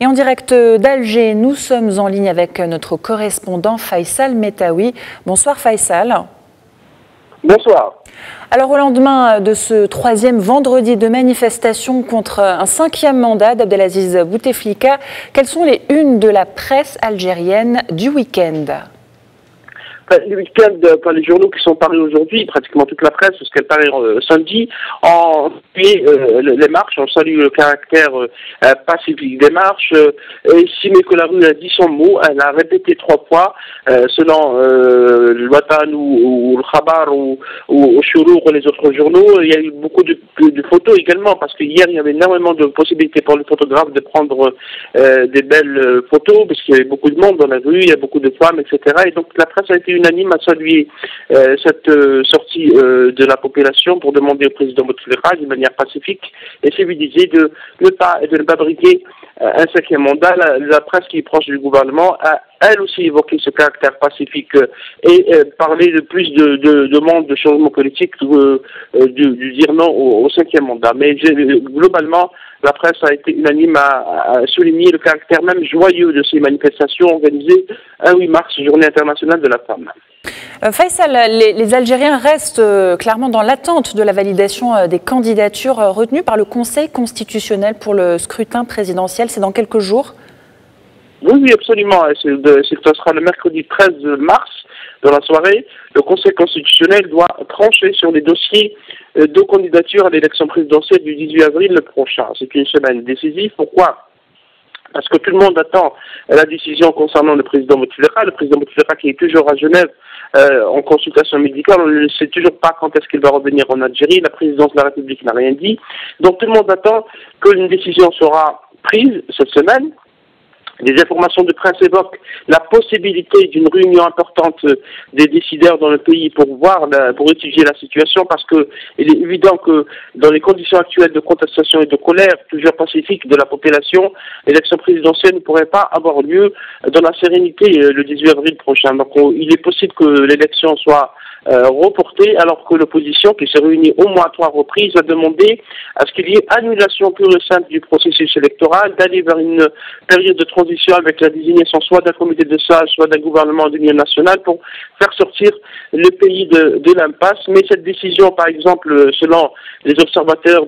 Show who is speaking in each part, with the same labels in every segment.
Speaker 1: Et en direct d'Alger, nous sommes en ligne avec notre correspondant Faisal Metaoui. Bonsoir Faisal.
Speaker 2: Bonsoir.
Speaker 1: Alors au lendemain de ce troisième vendredi de manifestation contre un cinquième mandat d'Abdelaziz Bouteflika, quelles sont les unes de la presse algérienne du week-end ?
Speaker 2: Le week-end, les journaux qui sont parus aujourd'hui, pratiquement toute la presse, parce qu'elle paraît samedi, ont appuyé les marches, on salue le caractère pacifique des marches. Et si Mekolarue a dit son mot, elle a répété 3 fois, selon le Watan ou le Khabar ou Chourour ou les autres journaux. Il y a eu beaucoup de photos également, parce que hier il y avait énormément de possibilités pour les photographes de prendre des belles photos, parce qu'il y avait beaucoup de monde dans la rue, il y a beaucoup de femmes, etc. Et donc la presse a été unanime à saluer cette sortie de la population pour demander au président Bouteflika d'une manière pacifique et civiliser de ne pas briguer un cinquième mandat. La presse qui est proche du gouvernement a elle aussi évoqué ce caractère pacifique et parlé de plus de demandes de changement politique, du dire non au cinquième mandat. Mais globalement, la presse a été unanime à souligner le caractère même joyeux de ces manifestations organisées un 8 mars, journée internationale de la femme.
Speaker 1: Faisal, les Algériens restent clairement dans l'attente de la validation des candidatures retenues par le Conseil constitutionnel pour le scrutin présidentiel. C'est dans quelques jours ?
Speaker 2: Oui, absolument. Ce sera le mercredi 13 mars, dans la soirée. Le Conseil constitutionnel doit trancher sur les dossiers de candidature à l'élection présidentielle du 18 avril prochain. C'est une semaine décisive. Pourquoi ? Parce que tout le monde attend la décision concernant le président Bouteflika. Le président Bouteflika qui est toujours à Genève en consultation médicale. On ne sait toujours pas quand est-ce qu'il va revenir en Algérie. La présidence de la République n'a rien dit. Donc tout le monde attend qu'une décision sera prise cette semaine. Les informations de presse évoquent la possibilité d'une réunion importante des décideurs dans le pays pour étudier la situation, parce que il est évident que dans les conditions actuelles de contestation et de colère toujours pacifique de la population, l'élection présidentielle ne pourrait pas avoir lieu dans la sérénité le 18 avril prochain. Donc il est possible que l'élection soit reportée, alors que l'opposition, qui s'est réunie au moins 3 reprises, a demandé à ce qu'il y ait annulation pure et simple du processus électoral, d'aller vers une période de transition avec la désignation soit d'un comité de sages, soit d'un gouvernement d'union nationale pour faire sortir le pays de l'impasse. Mais cette décision, par exemple, selon les observateurs,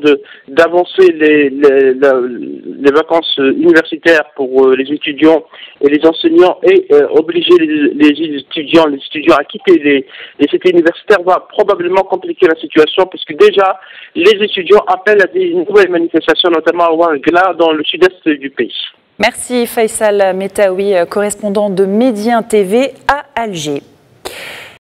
Speaker 2: d'avancer les vacances universitaires pour les étudiants et les enseignants et obliger les étudiants à quitter les cités universitaires va probablement compliquer la situation, puisque déjà les étudiants appellent à des nouvelles manifestations, notamment à Ouargla, dans le sud-est du pays.
Speaker 1: Merci Faisal Metaoui, correspondant de Médien TV à Alger.